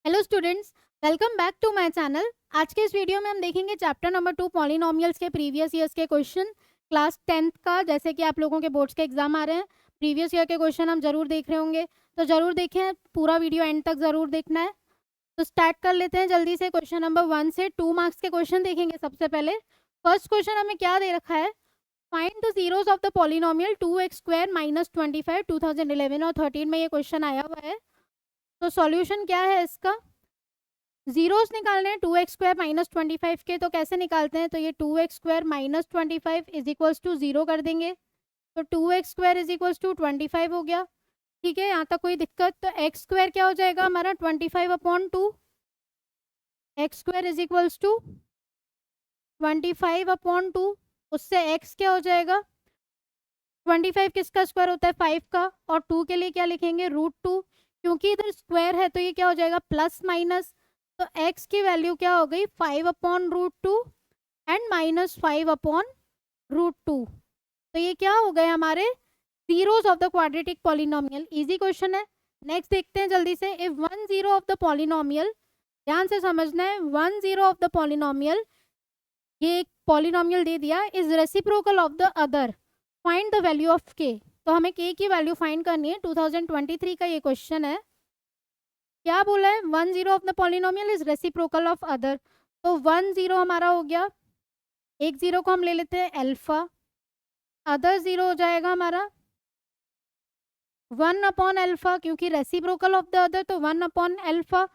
Hello students, welcome back to my channel. आज के इस वीडियो में हम देखेंगे चैप्टर नंबर 2 पॉलिनोमियल्स के प्रीवियस ईयर्स के क्वेश्चन क्लास 10th का। जैसे कि आप लोगों के बोर्ड्स के एग्जाम आ रहे हैं, प्रीवियस ईयर के क्वेश्चन हम जरूर देख रहे होंगे, तो जरूर देखें, पूरा वीडियो एंड तक जरूर देखना है। तो स्टार्ट कर लेते हैं जल्दी से। क्वेश्चन नंबर 1 से 2 मार्क्स के क्वेश्चन देखेंगे। सबसे पहले फर्स्ट क्वेश्चन हमें क्या दे रखा है, find the zeros of the polynomial 2x² minus 25। 2011 और 13 में ये क्वेश्चन आया हुआ है। तो सॉल्यूशन क्या है इसका, जीरोस निकालने हैं 2x² माइनस 25 के। तो कैसे निकालते हैं, तो ये 2x² minus 25 is equals to 0 कर देंगे, तो 2x² इज इक्वल्स टू 25 हो गया। ठीक है, यहाँ तक कोई दिक्कत? तो x² क्या हो जाएगा हमारा 25/2, x² इज इक्वल्स टू 25/2। उससे x क्या हो जाएगा, 25 किसका स्क्वायर होता है, 5 का, और 2 के लिए क्या लिखेंगे, √2। क्योंकि इधर स्क्वायर है तो ये क्या हो जाएगा, प्लस माइनस। तो x की वैल्यू क्या हो गई, 5/√2 एंड -5/√2। तो ये क्या हो गए हमारे zeros of the quadratic polynomial. Easy question है। नेक्स्ट देखते हैं जल्दी से। इफ 1 0 ऑफ द पॉलिनोमियल, ध्यान से समझना है, 1 0 ऑफ द पॉलिनोमियल, ये एक पॉलिनोमियल दे दिया, is reciprocal of the other, find the value of k। तो हमें k की वैल्यू फाइंड करनी है। 2023 का ये क्वेश्चन है। क्या बोला है, 1 0 of the polynomial is reciprocal of other. तो 1 0 हमारा हो गया, एक 0 को हम ले लेते हैं अल्फा, अदर 0 हो जाएगा हमारा 1/अल्फा, क्योंकि रेसिप्रोकल ऑफ द अदर, तो 1/अल्फा।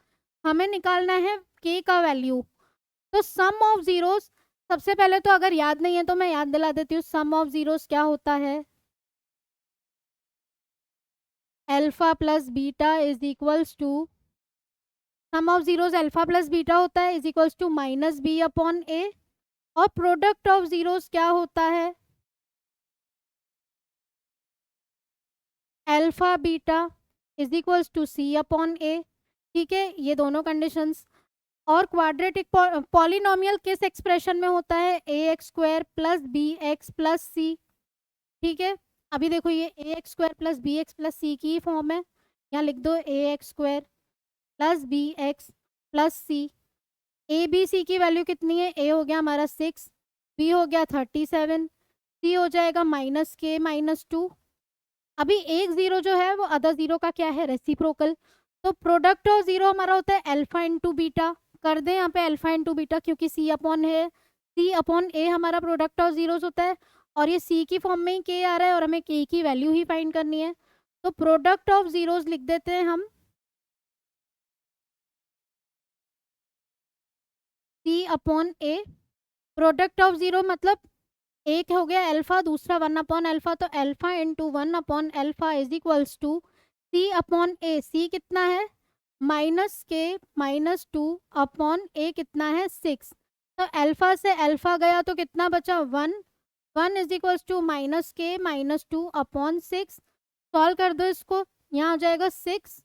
हमें निकालना है k का वैल्यू। तो सम ऑफ जीरोस, सबसे पहले तो अगर याद नहीं है तो मैं याद दिला देती हूँ, सम ऑफ जीरोस क्या होता है, alpha plus beta is equals to, sum of zeros alpha plus beta होता है, इज इक्वल्स टू -b/a। और प्रोडक्ट ऑफ जीरोस क्या होता है, alpha beta is equals to c/a। ठीक है, ये दोनों कंडीशंस। और क्वाड्रेटिक पॉलिनोमियल किस एक्सप्रेशन में होता है, ax² plus bx plus c। ठीक है, अभी देखो ये ax² plus bx plus c की फॉर्म है। यहाँ लिख दो ax² plus bx plus c। A b c की वैल्यू कितनी है, a हो गया हमारा 6, b हो गया 37, c हो जाएगा -k-2। अभी एक जीरो जो है वो अदर जीरो का क्या है, रेसिप्रोकल। तो प्रोडक्ट ऑफ जीरो हमारा होता है अल्फा इंटू बीटा। कर दें यहाँ पे अल्फा इंटू बीटा, क्योंकि c/a हमारा प्रोडक्ट ऑफ जीरोस होता है, और ये c की फॉर्म में ही k आ रहा है, और हमें k की वैल्यू ही फाइंड करनी है। तो प्रोडक्ट ऑफ जीरोस लिख देते हैं हम c/a। प्रोडक्ट ऑफ जीरो मतलब एक हो गया अल्फा, दूसरा 1/अल्फा, तो अल्फा इंटू 1/अल्फा is equals to c/a। c कितना है, -k-2/a कितना है 6। तो अल्फा से अल्फा गया तो कितना बचा 1, 1 is equals to -k-2/6। Solve कर दो इसको, यहाँ हो जाएगा 6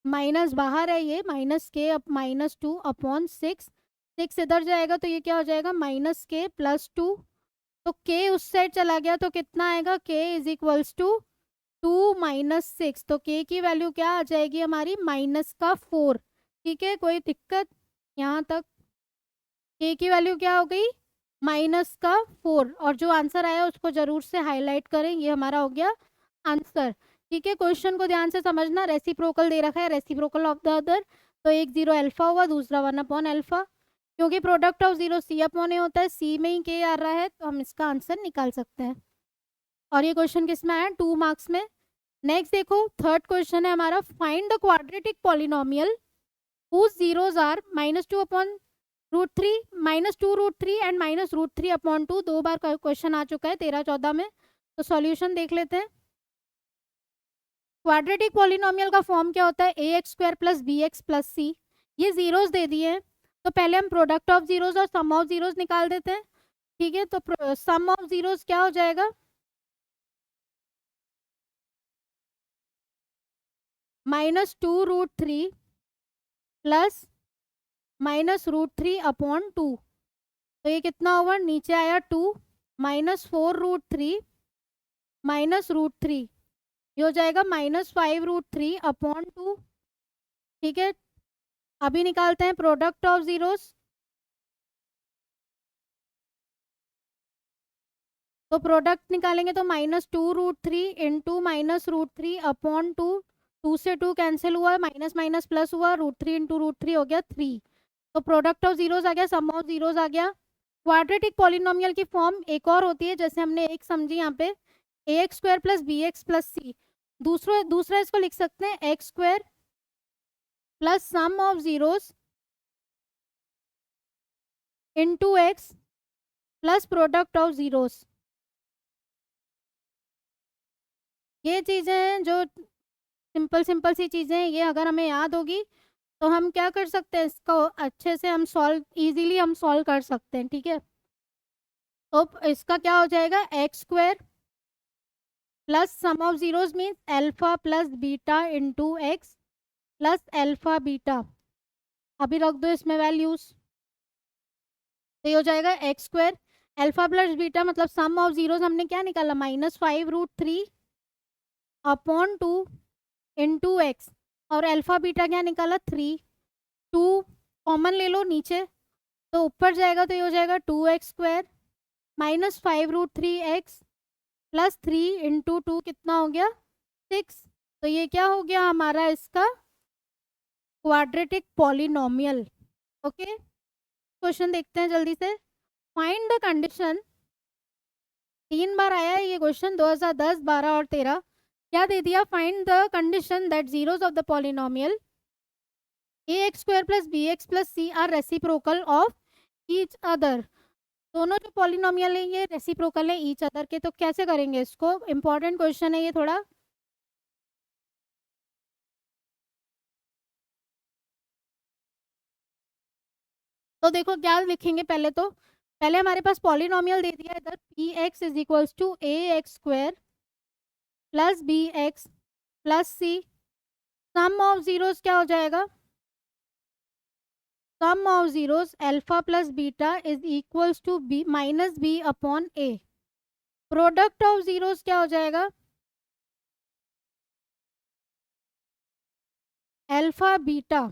माइनस बाहर है, ये -k-2/6। 6 इधर जाएगा तो ये क्या हो जाएगा, -k+2। तो k उस साइड चला गया तो कितना आएगा, k इज इक्वल्स टू 2 - 6। तो k की वैल्यू क्या आ जाएगी हमारी, -4। ठीक है, कोई दिक्कत यहाँ तक? k की वैल्यू क्या हो गई, -4। और जो आंसर आया उसको जरूर से हाईलाइट करें, ये हमारा हो गया आंसर। ठीक है, क्वेश्चन को ध्यान से समझना। रेसिप्रोकल दे रखा है, रेसिप्रोकल ऑफ द अदर, तो एक 0 अल्फा हुआ, दूसरा 1/अल्फा। क्योंकि प्रोडक्ट ऑफ जीरो c/a होता है, c में ही k आ रहा है, तो हम इसका आंसर निकाल सकते हैं। और ये क्वेश्चन किस में आया, 2 मार्क्स में। नेक्स्ट देखो, थर्ड क्वेश्चन है हमारा, find the quadratic polynomial whose zeros are -2/√3, -2√3 and -√3/2। 2 बार क्वेश्चन आ चुका है 13-14 में। तो सॉल्यूशन देख लेते हैं। क्वाड्रेटिक पॉलिनोमियल का फॉर्म क्या होता है, ax² plus bx plus c। ये जीरोस दे दिए हैं, तो पहले हम प्रोडक्ट ऑफ जीरोस और सम ऑफ जीरोस निकाल देते हैं। ठीक है, तो सम ऑफ जीरोस क्या हो जाएगा, -2√3 प्लस -√3/2। तो ये कितना होगा, नीचे आया 2, -4√3 -√3, ये हो जाएगा -5√3 अपॉन 2। ठीक है, अभी निकालते हैं प्रोडक्ट ऑफ जीरोस। तो प्रोडक्ट निकालेंगे तो -2√3 इंटू -√3 अपॉन 2। 2 से 2 कैंसिल हुआ, माइनस माइनस प्लस हुआ, √3 इंटू √3 हो गया 3। तो प्रोडक्ट ऑफ जीरोस आ गया, सम ऑफ जीरोस आ गया। क्वाड्रेटिक पॉलिनोमियल की फॉर्म एक और होती है, जैसे हमने एक समझी यहाँ पे ax² प्लस bx+c। दूसरा इसको लिख सकते हैं x² plus sum of zeros into x plus product of zeros. ये चीज़ें हैं जो सिंपल सी चीज़ें हैं, ये अगर हमें याद होगी तो हम क्या कर सकते हैं, इसको अच्छे से हम इजीली हम सॉल्व कर सकते हैं। ठीक है, तो इसका क्या हो जाएगा, x² plus sum of zeros means alpha plus beta into x plus alpha beta. अभी रख दो इसमें वैल्यूज, तो ये हो जाएगा x² अल्फा प्लस बीटा मतलब सम ऑफ जीरोस हमने क्या निकाला, -5√3 अपॉन 2 इंटू एक्स, और अल्फा बीटा क्या निकाला 3। 2 कॉमन ले लो नीचे, तो ऊपर जाएगा तो ये हो जाएगा 2x² -5√3x प्लस 3 इंटू 2 कितना हो गया 6। तो ये क्या हो गया हमारा इसका क्वाड्रेटिक पॉलिनोमियल। ओके, क्वेश्चन देखते हैं जल्दी से। फाइंड द कंडीशन, 3 बार आया है ये क्वेश्चन 2010, 12 और 13। क्या दे दिया, find the condition that zeros of the polynomial ax² plus bx+c are reciprocal of each other. दोनों जो पॉलिनोमियल है ये रेसिप्रोकल है ईच अदर के। तो कैसे करेंगे इसको, इंपॉर्टेंट क्वेश्चन है ये थोड़ा। तो देखो क्या लिखेंगे, पहले हमारे पास पॉलिनोमियल दे दिया है इधर, px is equals to ax² plus bx plus c। Sum of zeros क्या हो जाएगा, sum of zeros alpha plus beta is equals to b minus b upon a। Product of zeros क्या हो जाएगा, alpha beta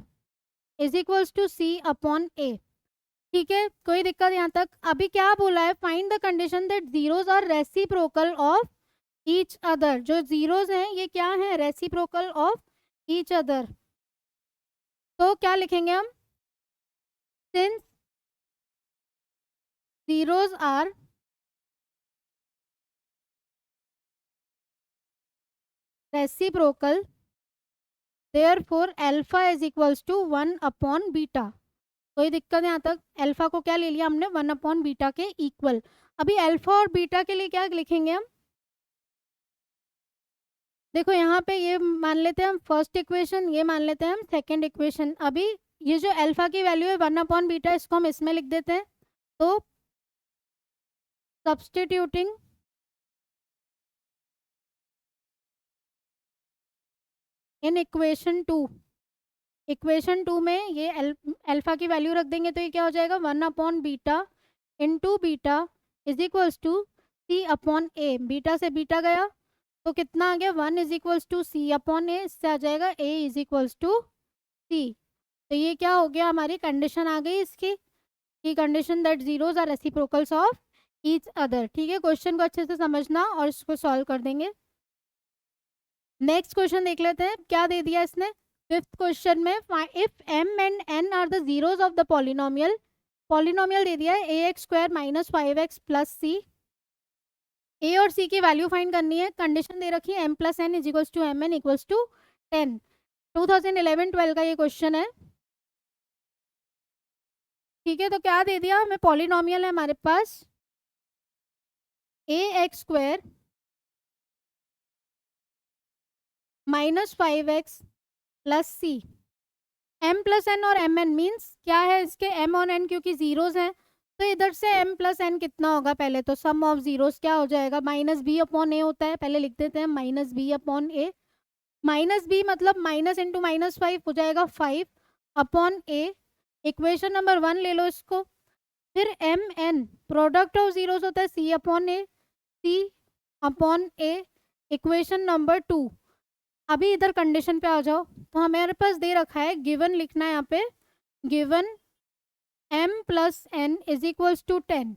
is equals to c upon a। ठीक है, कोई दिक्कत यहाँ तक। अभी क्या बोला है, find the condition that zeros are reciprocal of each other. जो जीरोस हैं ये क्या है, रेसिप्रोकल ऑफ ईच अदर। तो क्या लिखेंगे हम, since zeros are reciprocal therefore alpha is equals to 1 upon beta. कोई दिक्कत है यहाँ तक, अल्फा को क्या ले लिया हमने, 1 अपॉन बीटा के इक्वल। अभी अल्फा और बीटा के लिए क्या लिखेंगे हम, देखो यहाँ पे ये मान लेते हैं हम फर्स्ट इक्वेशन, ये मान लेते हैं हम सेकंड इक्वेशन। अभी ये जो अल्फा की वैल्यू है 1 अपॉन बीटा, इसको हम इसमें लिख देते हैं। तो सब्स्टिट्यूटिंग इन इक्वेशन 2, इक्वेशन 2 में ये अल्फा की वैल्यू रख देंगे, तो ये क्या हो जाएगा 1 upon beta into beta is equals to C upon a. Beta से बीटा गया तो कितना आ गया, 1 is equals to C upon a. इससे आ जाएगा a is equals to c. तो ये क्या हो गया, हमारी कंडीशन आ गई इसकी, की condition that zeros are reciprocals of each other. ठीक है, क्वेश्चन को अच्छे से समझना और इसको सॉल्व कर देंगे। नेक्स्ट क्वेश्चन देख लेते हैं, क्या दे दिया इसने। फिफ्थ क्वेश्चन में if m and n are the zeros of the polynomial, polynomial दे दिया है ax² -5x plus c. a और c की वैल्यू फाइंड करनी है, कंडीशन दे रखी है m plus n is equals to m n equals to 10। 2011-12 का ये क्वेश्चन है। ठीक है, तो क्या दे दिया हमें, पॉलिनोमियल है हमारे पास ax² -5x प्लस सी। m प्लस एन और एम एन मीन्स क्या है इसके, m और n क्योंकि जीरोस हैं, तो इधर से m प्लस एन कितना होगा, पहले तो सम ऑफ जीरोस क्या हो जाएगा, माइनस बी अपॉन ए होता है, पहले लिख देते हैं minus b upon a. Minus b मतलब माइनस इंटू -5 हो जाएगा 5 अपॉन ए। इक्वेशन नंबर 1 ले लो इसको। फिर m n product of zeros होता है c upon a, c upon a equation number 2। अभी इधर कंडीशन पे आ जाओ। तो हमारे पास दे रखा है, गिवन लिखना है यहाँ पे, given m plus n is equals to 10।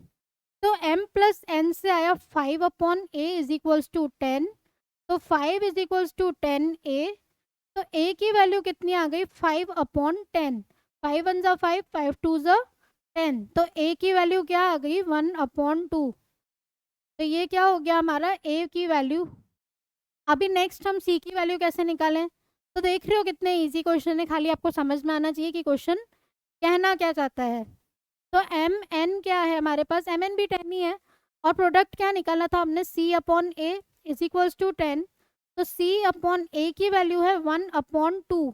तो m प्लस एन से आया 5 upon a is equals to 10। तो 5 इज इक्वल्स टू 10a। तो a की वैल्यू कितनी आ गई, 5 अपॉन 10। 5 वन ज़ा 5, 5 टू ज़ा 10। तो a की वैल्यू क्या आ गई, 1 अपॉन 2। तो ये क्या हो गया हमारा a की वैल्यू। अभी नेक्स्ट हम c की वैल्यू कैसे निकालें। तो देख रहे हो कितने इजी क्वेश्चन है, खाली आपको समझ में आना चाहिए कि क्वेश्चन कहना क्या चाहता है। तो एम एन क्या है हमारे पास, एम एन भी 10 ही है, और प्रोडक्ट क्या निकालना था हमने, c upon a is equals to 10। तो c अपॉन ए की वैल्यू है 1 अपॉन 2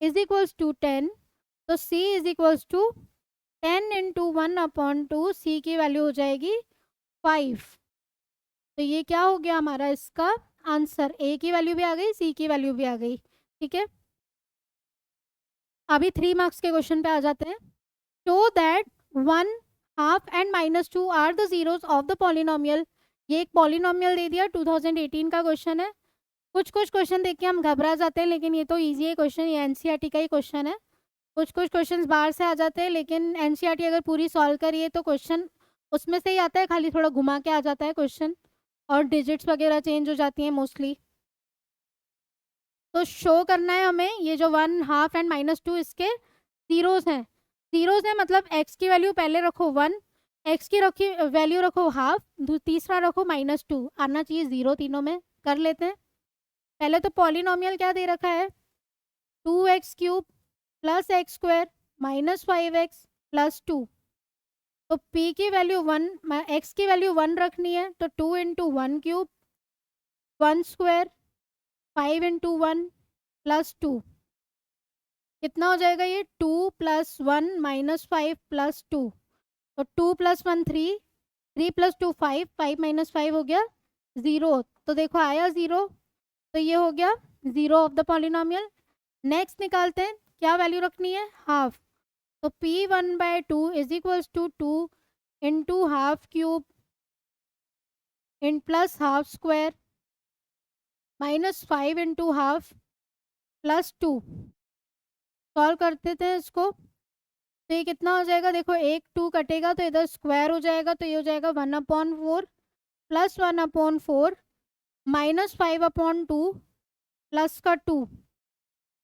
इज इक्वल्स टू 10। तो c is equals to 10 into 1 upon 2, c की वैल्यू हो जाएगी 5। तो ये क्या हो गया हमारा इसका आंसर, a की वैल्यू भी आ गई, c की वैल्यू भी आ गई। ठीक है, अभी 3 मार्क्स के क्वेश्चन पे आ जाते हैं। Show that 1 half and -2 are the zeros of the polynomial. ये एक पॉलिनोमियल दे दिया, 2018 का क्वेश्चन है। कुछ क्वेश्चन देख के हम घबरा जाते हैं, लेकिन ये तो इजी है क्वेश्चन, ये एनसीईआरटी का ही क्वेश्चन है। कुछ क्वेश्चंस बाहर से आ जाते हैं, लेकिन एनसीईआरटी अगर पूरी सॉल्व करिए तो क्वेश्चन उसमें से ही आता है, खाली थोड़ा घुमा के आ जाता है क्वेश्चन, और डिजिट्स वगैरह चेंज हो जाती हैं मोस्टली। तो शो करना है हमें ये जो 1 हाफ एंड -2 इसके जीरोस हैं। जीरोस हैं मतलब x की वैल्यू पहले रखो 1, x की रखी वैल्यू रखो हाफ, तीसरा रखो -2, आना चाहिए 0 तीनों में। कर लेते हैं। पहले तो पॉलिनोमियल क्या दे रखा है, 2x³ plus x square minus 5x plus 2। तो p की वैल्यू 1, x की वैल्यू 1 रखनी है, तो 2 इंटू 1³ 1 स्क्वायर 5 इंटू 1 प्लस 2। कितना हो जाएगा ये, 2 प्लस 1 माइनस 5 प्लस 2। तो 2 प्लस 1 3, 3 प्लस 2 5, 5 माइनस 5 हो गया 0। तो देखो आया 0, तो ये हो गया 0 ऑफ द पॉलिनोमियल। नेक्स्ट निकालते हैं, क्या वैल्यू रखनी है, हाफ। तो p1/2 is equals to 2 into half cube in plus half square minus 5 into half plus 2। Solve करते थे इसको, तो ये कितना हो जाएगा, देखो 1 2 कटेगा तो इधर स्क्वायर हो जाएगा, तो ये हो जाएगा 1/4 प्लस 1/4 माइनस 5/2 प्लस का 2।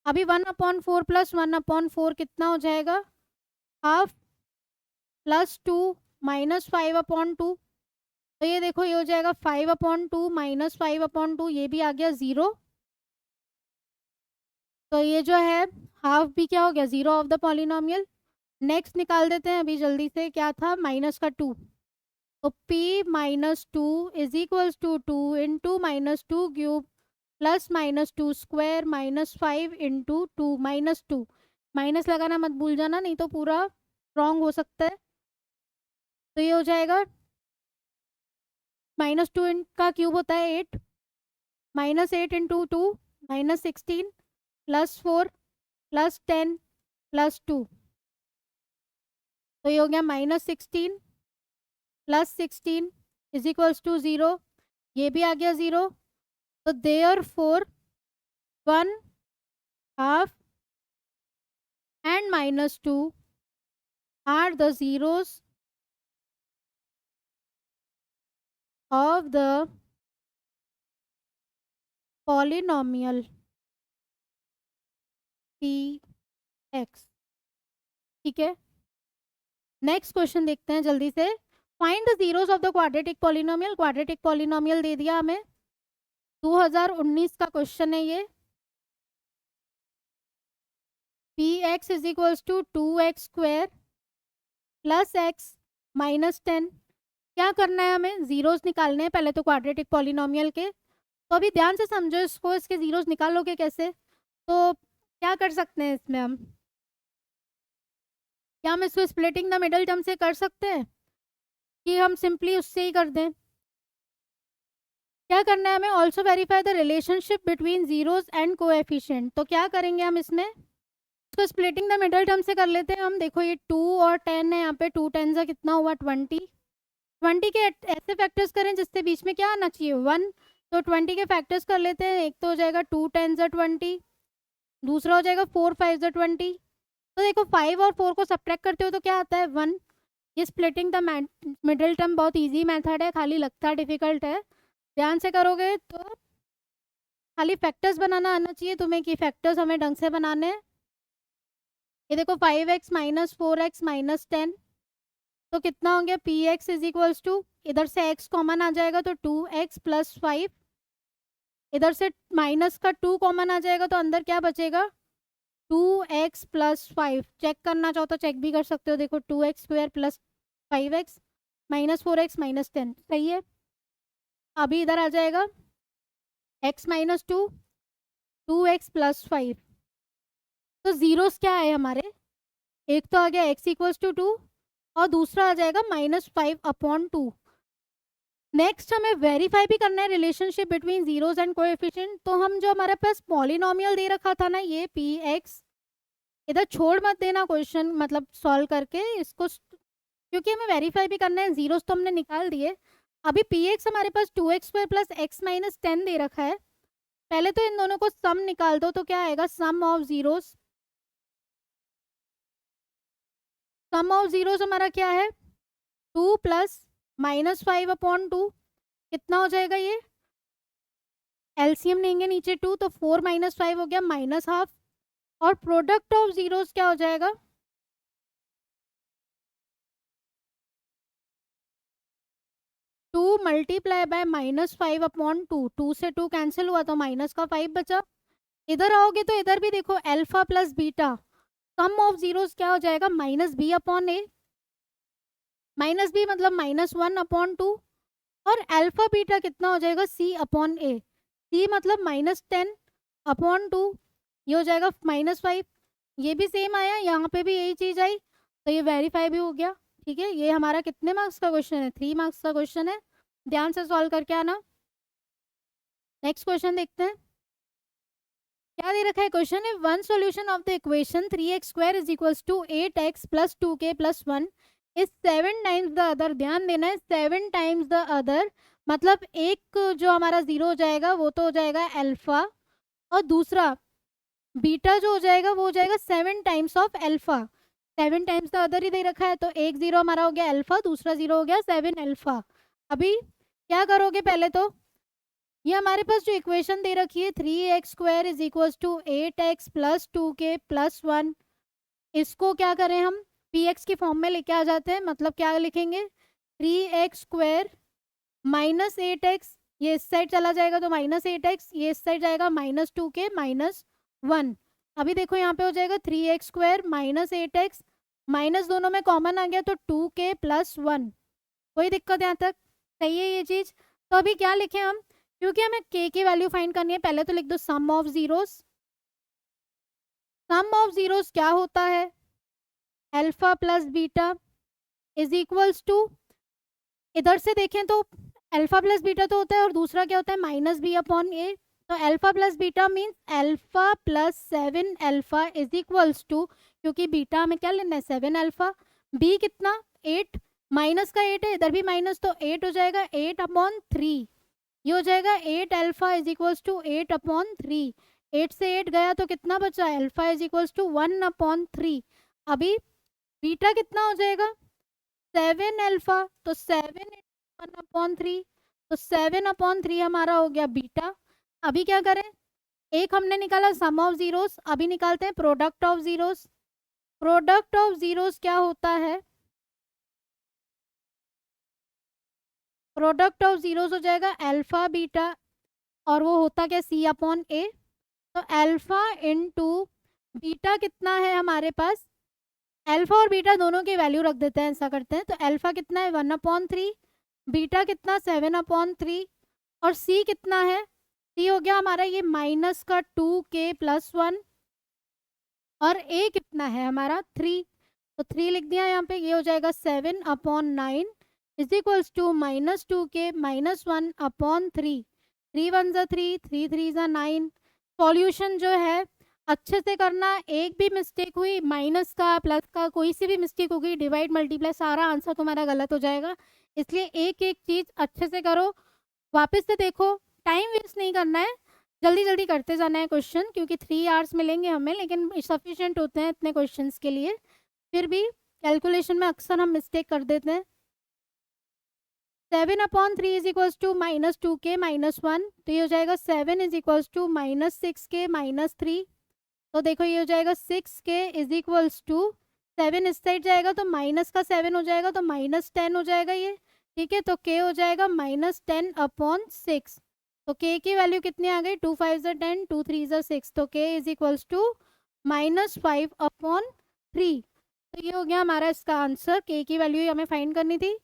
अभी 1/4 प्लस 1/4 कितना हो जाएगा, हाफ प्लस 2 माइनस 5/2। तो ये देखो ये हो जाएगा 5/2 माइनस 5/2, ये भी आ गया 0। तो ये जो है हाफ भी क्या हो गया, 0 ऑफ द पॉलिनोमियल। नेक्स्ट निकाल देते हैं अभी जल्दी से, क्या था, माइनस का 2। तो p -2 is equals to 2 into -2³ plus -2 square minus 5 into 2 -2। Minus लगाना मत भूल जाना, नहीं तो पूरा रॉन्ग हो सकता है। तो ये हो जाएगा -2 का क्यूब होता है 8, -8 इंटू 2 -16 प्लस 4 प्लस 10 प्लस 2। तो ये हो गया -16 प्लस 16 इज इक्वल्स टू 0, ये भी आ गया 0। तो therefore 1 half and -2 are the zeros of the polynomial px। ठीक है, नेक्स्ट क्वेश्चन देखते हैं जल्दी से। Find the zeros of the quadratic polynomial. Quadratic polynomial दे दिया हमें, 2019 का क्वेश्चन है ये। px is equals to 2x² plus x minus 10। क्या करना है हमें, जीरोस निकालने हैं पहले तो क्वाड्रेटिक पॉलिनोमियल के। तो अभी ध्यान से समझो इसको, इसके जीरोस निकालोगे कैसे। तो क्या कर सकते हैं इसमें क्या हम इसको स्प्लिटिंग द मिडल टर्म से कर सकते हैं, कि हम सिंपली उससे ही कर दें। क्या करना है हमें, also verify the relationship between zeros and coefficient. तो क्या करेंगे हम इसमें, इसको स्प्लिटिंग द मिडल टर्म से कर लेते हैं हम। देखो ये 2 और 10 है, यहाँ पे 2 10 से कितना हुआ 20। 20 के ऐसे फैक्टर्स करें जिससे बीच में क्या आना चाहिए 1। तो 20 के फैक्टर्स कर लेते हैं। एक तो हो जाएगा 2 10 ज़ा 20, दूसरा हो जाएगा 4 5 ज़ा 20। तो देखो 5 और 4 को सब्ट्रैक्ट करते हो तो क्या आता है 1। ये स्प्लिटिंग द मिडिल टर्म बहुत इजी मेथड है, खाली लगता है डिफिकल्ट है। ध्यान से करोगे तो खाली फैक्टर्स बनाना आना चाहिए तुम्हें कि फैक्टर्स हमें ढंग से बनाने हैं। ये देखो 5x माइनस 4x माइनस 10, तो कितना हो गया p x is equals to, इधर से x कॉमन आ जाएगा तो 2x प्लस 5, इधर से माइनस का 2 कॉमन आ जाएगा तो अंदर क्या बचेगा 2x प्लस 5। चेक करना चाहो तो चेक भी कर सकते हो, देखो 2x square plus 5x minus 4x minus 10 सही है। अभी इधर आ जाएगा x माइनस 2, 2x प्लस 5। तो जीरोस क्या है हमारे, एक तो आ गया x इक्वल्स टू 2 और दूसरा आ जाएगा माइनस 5 अपॉन 2। नेक्स्ट हमें वेरीफाई भी करना है relationship between zeros and coefficient. तो हम जो हमारे पास पॉलिनोमियल दे रखा था ना ये पी एक्स, इधर छोड़ मत देना क्वेश्चन मतलब सॉल्व करके इसको, क्योंकि हमें वेरीफाई भी करना है। जीरोस तो हमने निकाल दिए, अभी पी एक्स हमारे पास 2x square plus x minus 10 दे रखा है। पहले तो इन दोनों को सम निकाल दो, तो क्या आएगा sum of zeros, sum of zeros हमारा क्या है 2 प्लस माइनस 5 अपॉन 2, कितना हो जाएगा ये, एलसीएम लेंगे नीचे 2 तो 4 माइनस 5 हो गया माइनस हाफ, और प्रोडक्ट ऑफ जीरोस क्या हो जाएगा 2 मल्टीप्लाई बाय माइनस 5 अपॉन 2, 2 से 2 कैंसिल हुआ तो माइनस का 5 बचा। इधर आओगे तो इधर भी देखो alpha plus beta, sum of zeros क्या हो जाएगा minus b upon a, minus b मतलब माइनस 1 अपॉन 2, और अल्फा बीटा कितना हो जाएगा सी अपॉन ए, सी मतलब माइनस 10 अपॉन 2, ये हो जाएगा माइनस 5। ये भी सेम आया, यहाँ पे भी यही चीज़ आई, तो ये वेरीफाई भी हो गया। ठीक है, ये हमारा कितने मार्क्स का क्वेश्चन है 3 मार्क्स का क्वेश्चन है, ध्यान से सॉल्व करके आना। नेक्स्ट क्वेश्चन देखते हैं क्या दे रखा है। क्वेश्चन है one solution of the equation 3x square is equals to 8x plus 2k plus 1 is 7 times the other. ध्यान देना है 7 टाइम्स द अदर, मतलब एक जो हमारा जीरो हो जाएगा वो तो हो जाएगा अल्फा, और दूसरा बीटा जो हो जाएगा वो हो जाएगा 7 times of alpha. 7 times the other ही दे रखा है, तो एक जीरो हमारा हो गया अल्फा, दूसरा जीरो हो गया 7 अल्फा। अभी क्या करोगे, पहले तो ये हमारे पास जो इक्वेशन दे रखी है 3x square is equal to 8x plus 2k plus 1, इसको क्या करें हम px की फॉर्म में लेके आ जाते हैं। मतलब क्या लिखेंगे 3x स्क्वायर माइनस 8x, ये इस साइड चला जाएगा तो माइनस 8x, ये इस साइड जाएगा माइनस 2k माइनस 1। अभी देखो यहाँ पे हो जाएगा 3x square minus 8x, minus दोनों में कॉमन आ गया तो 2k प्लस 1। कोई दिक्कत यहाँ तक, सही है ये चीज़। तो अभी क्या लिखें हम, क्योंकि हमें k की वैल्यू फाइंड करनी है, पहले तो लिख दो sum of zeros. Sum of zeros क्या होता है alpha plus beta is equals to, इधर से देखें तो अल्फा प्लस बीटा तो होता है और दूसरा क्या होता है माइनस बी अपॉन ए। तो alpha plus beta means alpha plus 7 alpha is equals to, क्योंकि बीटा हमें क्या लेना है 7 अल्फा, बी कितना 8, माइनस का 8 है इधर भी माइनस, तो 8 हो जाएगा 8 अपॉन 3, ये हो जाएगा 8 alpha is equals to 8 upon 3। 8 से 8 गया तो कितना बचा alpha is equals to 1 upon 3। अभी बीटा कितना हो जाएगा 7 अल्फा, तो 7 1 अपॉन 3, तो 7 अपॉन 3 हमारा हो गया बीटा। अभी क्या करें, एक हमने निकाला सम ऑफ जीरोस, अभी निकालते हैं product of zeros. Product of zeros क्या होता है, प्रोडक्ट ऑफ जीरोस हो जाएगा अल्फा बीटा, और वो होता क्या सी अपॉन ए। तो अल्फा इंटू बीटा कितना है हमारे पास, अल्फा और बीटा दोनों की वैल्यू रख देते हैं, ऐसा करते हैं। तो अल्फा कितना है 1 अपॉन 3, बीटा कितना 7 अपॉन 3, और सी कितना है, सी हो गया हमारा ये माइनस का 2k प्लस 1, और ए कितना है हमारा 3, तो 3 लिख दिया यहाँ पे, ये हो जाएगा 7 upon 9 is equals to minus 2k minus 1 upon 3, 3 1 ज़ा 3, 3 3 ज़ा 9। सॉल्यूशन जो है अच्छे से करना, एक भी मिस्टेक हुई माइनस का प्लस का कोई सी भी मिस्टेक होगी डिवाइड मल्टीप्लाई सारा आंसर तुम्हारा गलत हो जाएगा, इसलिए एक एक चीज़ अच्छे से करो। वापस से देखो टाइम वेस्ट नहीं करना है, जल्दी जल्दी करते जाना है क्वेश्चन, क्योंकि 3 आवर्स मिलेंगे हमें, लेकिन सफिशिएंट होते हैं इतने क्वेश्चंस के लिए। फिर भी कैलकुलेशन में अक्सर हम मिस्टेक कर देते हैं। 7/3 इज इक्वल्स टू -2k -1, तो ये हो जाएगा 7 इज इक्वल्स टू -6k -3। तो देखो ये हो जाएगा 6k इज इक्वल्स टू 7 इस साइड जाएगा तो माइनस का 7 हो जाएगा, तो -10 हो जाएगा ये, ठीक है। तो k हो जाएगा -10/6। तो k की वैल्यू कितनी आ गई, 2 5 10, 2 3 6, तो k इज इक्वल्स टू -5/3। तो ये हो गया हमारा इसका आंसर, k की वैल्यू हमें फाइंड करनी थी।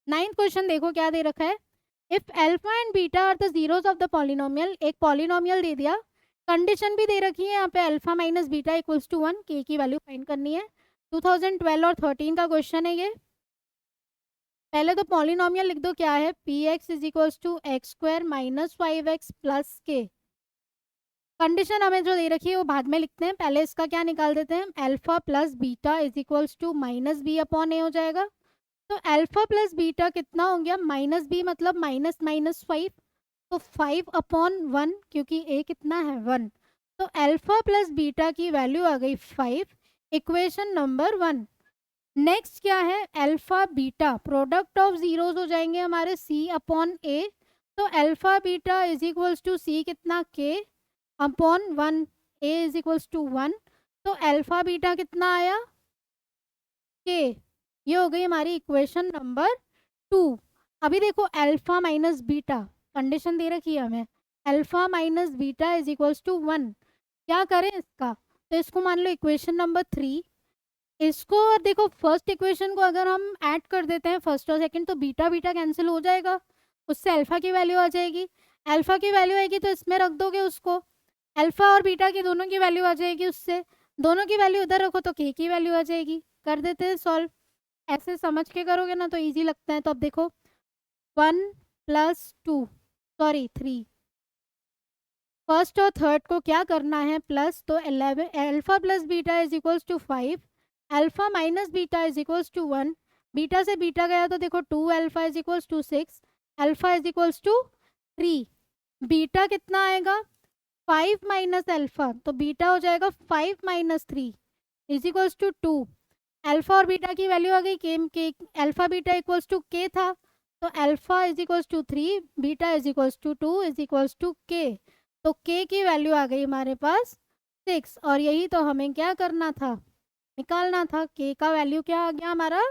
9th क्वेश्चन देखो क्या दे रखा है। If alpha and beta are the zeros of the polynomial, एक पॉलिनोमियल दे दिया, कंडीशन भी दे रखी है यहाँ पे alpha minus beta equals to 1, के की वैल्यू फाइंड करनी है। 2012 और 13 का क्वेश्चन है ये। पहले तो पॉलिनोमियल लिख दो, क्या है, p x is equals to x² - 5x plus k. Condition हमें जो दे रखी है वो बाद में लिखते हैं, पहले इसका क्या निकाल देते हैं, alpha plus beta is equals to -b/a हो जाएगा। तो अल्फा प्लस बीटा कितना हो गया, -b मतलब -5, तो 5/1, क्योंकि a कितना है 1, तो अल्फा प्लस बीटा की वैल्यू आ गई 5, इक्वेशन नंबर 1। नेक्स्ट क्या है, alpha beta product of zeros हो जाएंगे हमारे c/a, तो alpha beta is equals to c कितना k/1, a is equals to 1, तो अल्फा बीटा कितना आया k। ये हो गई हमारी इक्वेशन नंबर 2। अभी देखो अल्फा माइनस बीटा, कंडीशन दे रखी है हमें, alpha minus beta is equals to 1। क्या करें इसका, तो इसको मान लो इक्वेशन नंबर 3, इसको और देखो फर्स्ट इक्वेशन को अगर हम ऐड कर देते हैं फर्स्ट और सेकंड, तो बीटा बीटा कैंसिल हो जाएगा, उससे अल्फा की वैल्यू आ जाएगी। अल्फा की वैल्यू आएगी तो इसमें रख दोगे उसको, अल्फा और बीटा की दोनों की वैल्यू आ जाएगी, उससे दोनों की वैल्यू इधर रखो तो के की वैल्यू आ जाएगी। कर देते हैं सॉल्व, ऐसे समझ के करोगे ना तो इजी लगता है। तो अब देखो 1 + 2 सॉरी 3, फर्स्ट और थर्ड को क्या करना है प्लस, तो 11 alpha plus beta is equals to 5, alpha minus beta is equals to 1, beta से बीटा गया तो देखो 2 alpha is equals to 6, alpha is equals to 3, beta कितना आएगा 5 माइनस अल्फा, तो बीटा हो जाएगा 5 - 3 इज इक्वल्स टू 2। अल्फा और बीटा की वैल्यू आ गई के alpha beta equals to k था, तो alpha is equals to 3, beta is equals to 2 is equals to k, तो के की वैल्यू आ गई हमारे पास 6। और यही तो हमें क्या करना था, निकालना था, के का वैल्यू क्या आ गया हमारा।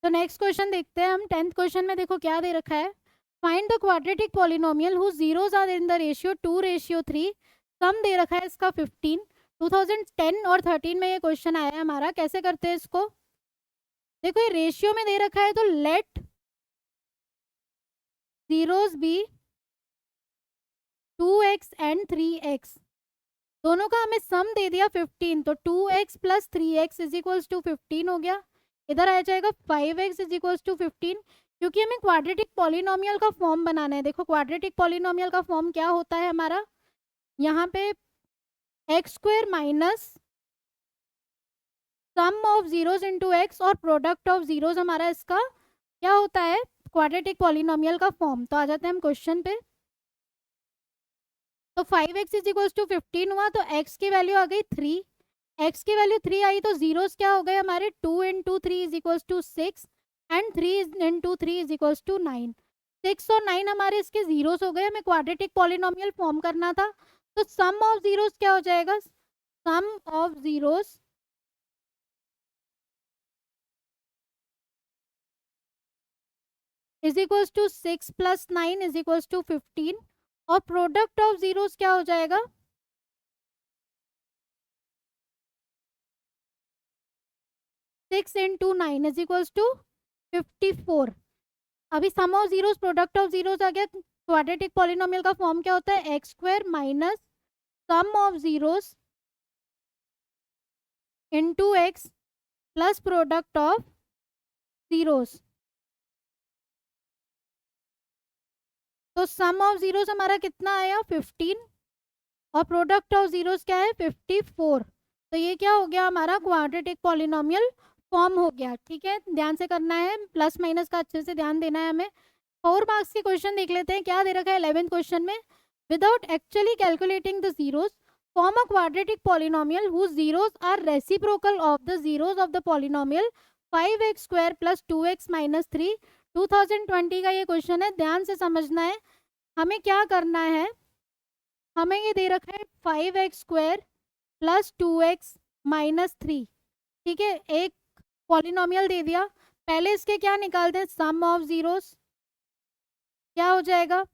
तो नेक्स्ट क्वेश्चन देखते हैं हम। 10th क्वेश्चन में देखो क्या दे रखा है, find the quadratic polynomial whose zeros are in the ratio 2:3। Sum दे रखा है इसका 15। 2010 और 13 में ये क्वेश्चन आया है हमारा। कैसे करते हैं इसको, देखो ये रेशियो में दे रखा है तो late zeros B 2x and 3x, दोनों का हमें सम दे दिया 15, तो 2x + 3x is equals to 15 हो गया। इधर आ जाएगा 5x इज इक्वल्स टू 15, क्योंकि हमें क्वाड्रेटिक पॉलिनोमियल का फॉर्म बनाना है। देखो क्वाड्रेटिक पॉलिनोमियल का फॉर्म क्या होता है हमारा, यहाँ पे x² minus sum of zeros into x और प्रोडक्ट ऑफ जीरोस हमारा इसका क्या होता है, क्वाड्रेटिक पॉलिनोमियल का फॉर्म। तो आ जाते हैं हम क्वेश्चन पे। तो 5x इज इक्वल्स टू 15 हुआ, तो x की वैल्यू आ गई 3, x की वैल्यू 3 आई, तो जीरोस क्या हो गए हमारे, 2 × 3 is equals to 6 and 3 × 3 is equals to 9। 6 और 9 हमारे इसके जीरोस हो गए, हमें क्वाड्रेटिक पॉलिनोमियल फॉर्म करना था। तो सम ऑफ जीरोस क्या हो जाएगा, sum of zeros is equals to 6 + 9 is equals to 15, और प्रोडक्ट ऑफ जीरोस क्या हो जाएगा, 6 × 9 इज इक्वल्स टू 54। अभी sum of zeros product of zeros आ गया। क्वाड्रेटिक पॉलिनोमियल का फॉर्म क्या होता है, x² minus sum of zeros into x plus product of zeros. तो सम ऑफ जीरोस हमारा कितना आया 15, और प्रोडक्ट ऑफ जीरोस क्या है 54। तो ये क्या हो गया हमारा क्वाड्रेटिक पॉलिनोमियल फॉर्म हो गया। ठीक है, ध्यान से करना है, प्लस माइनस का अच्छे से ध्यान देना है हमें। 4 मार्क्स के क्वेश्चन देख लेते हैं, क्या दे रखा है 11th क्वेश्चन में। Without actually calculating the zeros form a quadratic polynomial whose zeros are reciprocal of the zeros of the polynomial 5x square plus 2x minus 3। 2020 का ये क्वेश्चन है, ध्यान से समझना है। हमें क्या करना है, हमें ये दे रखा है 5x square plus 2x minus 3। ठीक है, एक पॉलिनोमियल दे दिया, पहले इसके क्या निकालते हैं, सम ऑफ जीरोस। क्या हो जाएगा,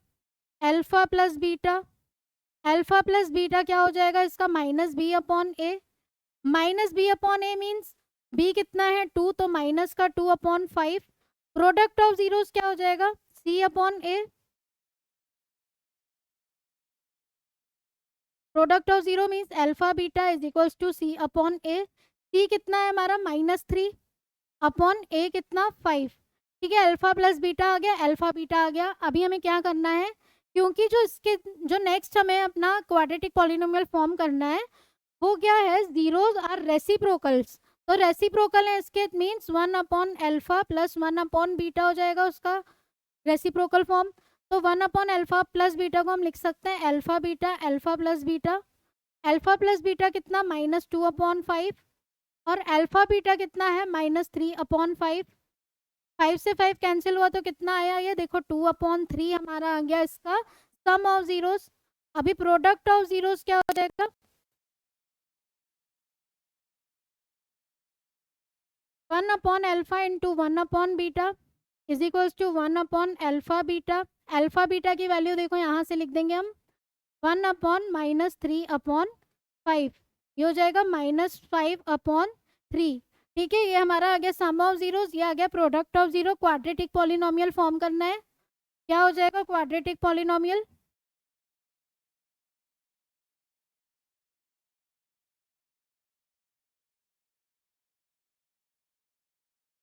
alpha plus beta. Alpha plus beta क्या हो जाएगा इसका, minus b upon a. Minus b upon A means B कितना है 2, तो माइनस का 2 अपॉन 5। प्रोडक्ट ऑफ जीरोस क्या हो जाएगा, C upon A. Product of zero means alpha beta is equals to C upon A. C कितना है हमारा -3 अपॉन ए कितना 5। ठीक है, अल्फा प्लस बीटा आ गया, अल्फा बीटा आ गया। अभी हमें क्या करना है, क्योंकि जो इसके जो नेक्स्ट हमें अपना क्वाड्रेटिक पॉलिनोमियल फॉर्म करना है वो क्या है, जीरोस आर रेसिप्रोकल्स। तो रेसिप्रोकल है इसके, means 1 upon alpha plus 1 upon beta हो जाएगा उसका रेसिप्रोकल फॉर्म। तो 1 अपॉन अल्फा प्लस बीटा को हम लिख सकते हैं alpha beta, alpha plus beta. Alpha plus beta कितना, -2 अपॉन 5। और अल्फा बीटा कितना है, -3 अपॉन 5। 5 से 5 कैंसिल हुआ तो कितना आया, ये देखो 2 अपॉन 3 हमारा आ गया इसका सम ऑफ जीरोस। अभी प्रोडक्ट ऑफ जीरोस क्या हो जाएगा, 1 upon alpha into 1 upon beta is equals to 1 upon alpha beta. Alpha beta की वैल्यू देखो यहाँ से लिख देंगे हम, 1 अपॉन -3 अपॉन 5, ये हो जाएगा -5 अपॉन 3। ठीक है, ये हमारा आ गया सम ऑफ जीरोस, ये आ गया product of zero. Quadratic polynomial form करना है, क्या हो जाएगा quadratic polynomial,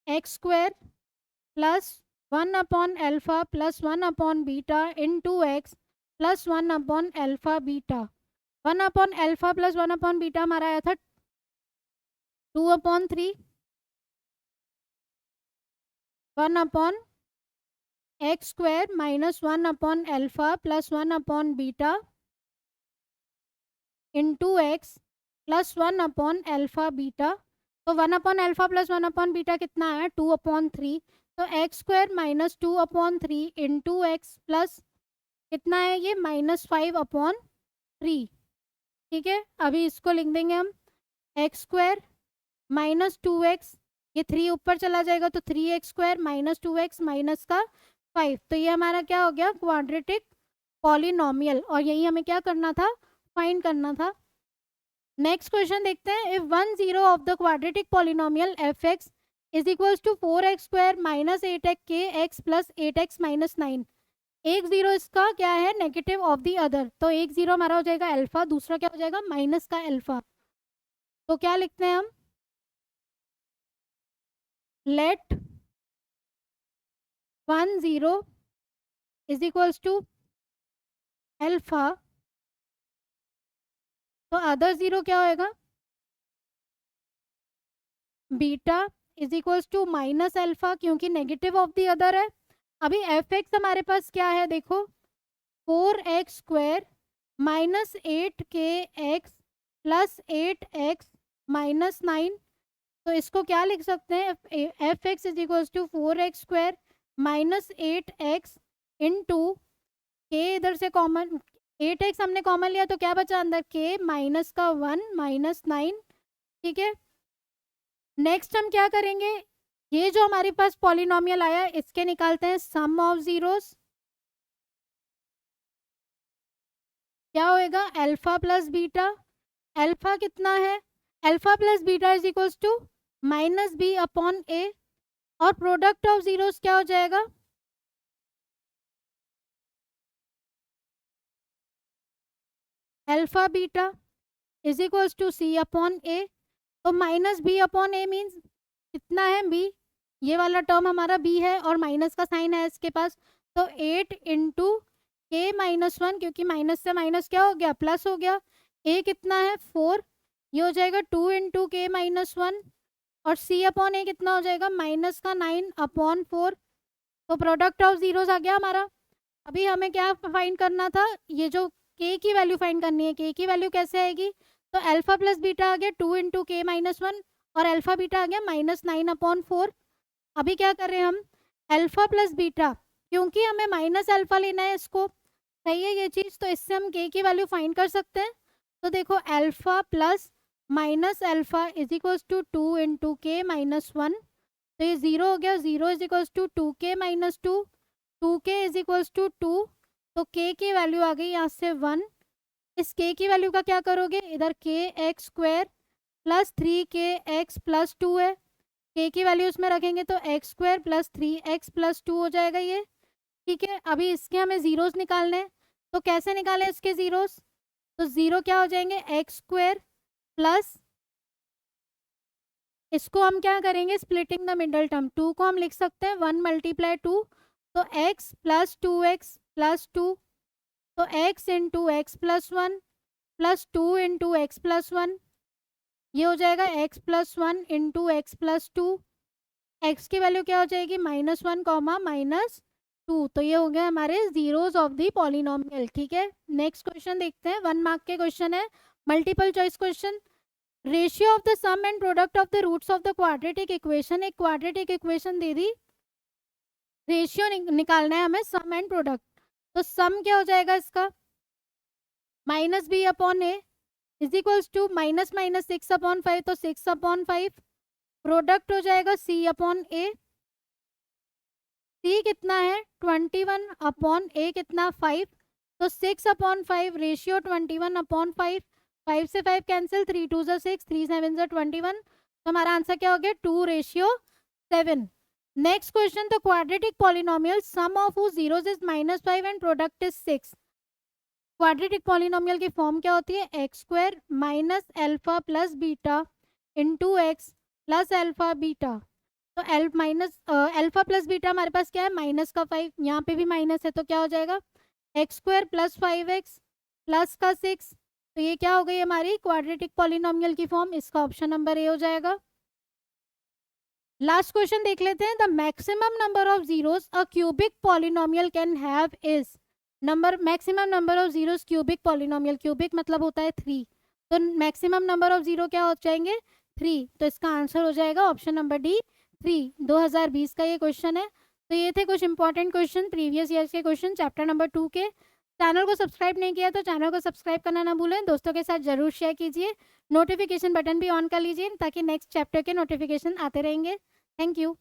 x square plus 1 upon alpha plus 1 upon beta into x plus 1 upon alpha beta. 1 upon alpha plus 1 upon beta हमारा आया था 2 upon 3, 1 upon x square minus 1 upon alpha plus 1 upon beta into x plus 1 upon alpha beta. तो 1 upon alpha plus 1 upon beta कितना है, 2 upon 3। तो x square -2 upon 3 into x plus कितना है ये, -5 अपॉन 3। ठीक है, अभी इसको लिख देंगे हम एक्स स्क्वायर -2x, ये 3 ऊपर चला जाएगा तो 3x स्क्वायर -2x माइनस का 5। तो ये हमारा क्या हो गया, क्वाड्रेटिक पॉलिनोमियल। और यही हमें क्या करना था, फाइंड करना था। नेक्स्ट क्वेश्चन देखते हैं, if 1 zero of the quadratic polynomial f x is equals to 4x square -8x k x plus 8x minus 9। एक जीरो इसका क्या है, नेगेटिव ऑफ द अदर। तो एक जीरो हमारा हो जाएगा अल्फा, दूसरा क्या हो जाएगा माइनस का अल्फा। तो क्या लिखते हैं हम, let 1 zero is equals to alpha, तो अदर जीरो क्या होएगा, beta is equals to minus alpha, क्योंकि नेगेटिव ऑफ द अदर है। अभी एफ एक्स हमारे पास क्या है देखो, 4x स्क्वायर -8 के एक्स प्लस 8x माइनस 9। तो इसको क्या लिख सकते हैं, f x is equals to 4x square -8x into k, इधर से कॉमन 8x हमने कॉमन लिया तो क्या बचा अंदर, के माइनस का 1 माइनस 9। ठीक है, नेक्स्ट हम क्या करेंगे, ये जो हमारे पास पॉलिनोमियल आया इसके निकालते हैं सम ऑफ जीरोस। क्या होएगा, अल्फा प्लस बीटा। अल्फा कितना है, alpha plus beta is equals to -b upon A. और प्रोडक्ट ऑफ जीरोस क्या हो जाएगा, alpha beta is equals to C upon ए। तो -b अपॉन ए मीन्स कितना है, b, ये वाला टर्म हमारा b है और माइनस का साइन है इसके पास। तो 8 इंटू के -1, क्योंकि माइनस से माइनस क्या हो गया, प्लस हो गया। a कितना है 4, ये हो जाएगा 2 इंटू के -1 और c अपॉन ए कितना हो जाएगा, माइनस का 9/4। तो प्रोडक्ट ऑफ जीरोस आ गया हमारा। अभी हमें क्या फाइंड करना था, ये जो k की वैल्यू फाइंड करनी है। k की वैल्यू कैसे आएगी, तो अल्फा प्लस बीटा आ गया 2 इंटू के माइनस 1 और अल्फा बीटा आ गया -9/4। अभी क्या कर रहे हैं हम, अल्फा प्लस बीटा, क्योंकि हमें माइनस अल्फा लेना है इसको, सही है ये चीज़, तो इससे हम k की वैल्यू फाइंड कर सकते हैं। तो देखो alpha plus minus alpha is equals to 2 into k minus 1। तो ये 0 हो गया, 0 is equals to 2k minus 2, 2k is equals to 2। तो k की वैल्यू आ गई यहाँ से 1। इस k की वैल्यू का क्या करोगे, इधर kx² प्लस 3kx प्लस 2 है, k की वैल्यू इसमें रखेंगे तो x² प्लस 3x प्लस 2 हो जाएगा ये, ठीक है। अभी इसके हमें जीरोस निकालने हैं, तो कैसे निकालें इसके जीरोस, तो जीरो क्या हो जाएंगे, x² प्लस, इसको हम क्या करेंगे, स्प्लिटिंग द मिडल टर्म, 2 को हम लिख सकते हैं 1 मल्टीप्लाई 2, तो x प्लस 2x प्लस 2, तो x into x plus 1 plus 2 into x plus 1, ये हो जाएगा x plus 1 into x plus 2। x की वैल्यू क्या हो जाएगी, -1 कॉमा -2। तो ये हो गया हमारे जीरोस ऑफ द पॉलिनोमियल, ठीक है। नेक्स्ट क्वेश्चन देखते हैं, 1 मार्क के क्वेश्चन है, multiple choice question. Ratio of the sum and product of the roots of the quadratic equation, एक क्वाड्रेटिक इक्वेशन दे दी, रेशियो निकालना है हमें सम एंड प्रोडक्ट। तो सम क्या हो जाएगा इसका, -b upon a is equals to minus minus 6/5, तो 6/5। प्रोडक्ट हो जाएगा c अपॉन ए, c कितना है 21 अपॉन a कितना 5, तो 6/5 रेशियो 21/5, 5 से 5 कैंसिल, 3 2 ज़ा 6, 3 7 ज़ा 21। तो हमारा आंसर क्या हो गया, 2:7। नेक्स्ट क्वेश्चन, तो quadratic polynomial sum of whose zeros is -5 and product is 6। Quadratic polynomial की फॉर्म क्या होती है, x² minus alpha plus beta into x plus alpha beta. तो अल्फा प्लस बीटा हमारे पास क्या है, माइनस का 5, यहाँ पे भी माइनस है, तो क्या हो जाएगा x² प्लस 5x प्लस का 6। तो ये क्या हो गई हमारी क्वाड्रेटिक पॉलिनोमियल की फॉर्म, इसका ऑप्शन नंबर ए हो जाएगा। लास्ट क्वेश्चन देख लेते हैं, the maximum number of zeros a cubic polynomial can have is, number maximum number of zeros cubic polynomial, cubic मतलब होता है 3, तो मैक्सिमम नंबर ऑफ जीरो क्या हो जाएंगे 3, तो इसका आंसर हो जाएगा ऑप्शन नंबर डी 3। 2020 का ये क्वेश्चन है। तो ये थे कुछ इंपॉर्टेंट क्वेश्चन, प्रीवियस ईयर्स के क्वेश्चन चैप्टर नंबर 2 के। चैनल को सब्सक्राइब नहीं किया तो चैनल को सब्सक्राइब करना ना भूलें, दोस्तों के साथ जरूर शेयर कीजिए, नोटिफिकेशन बटन भी ऑन कर लीजिए ताकि नेक्स्ट चैप्टर के नोटिफिकेशन आते रहेंगे। Thank you.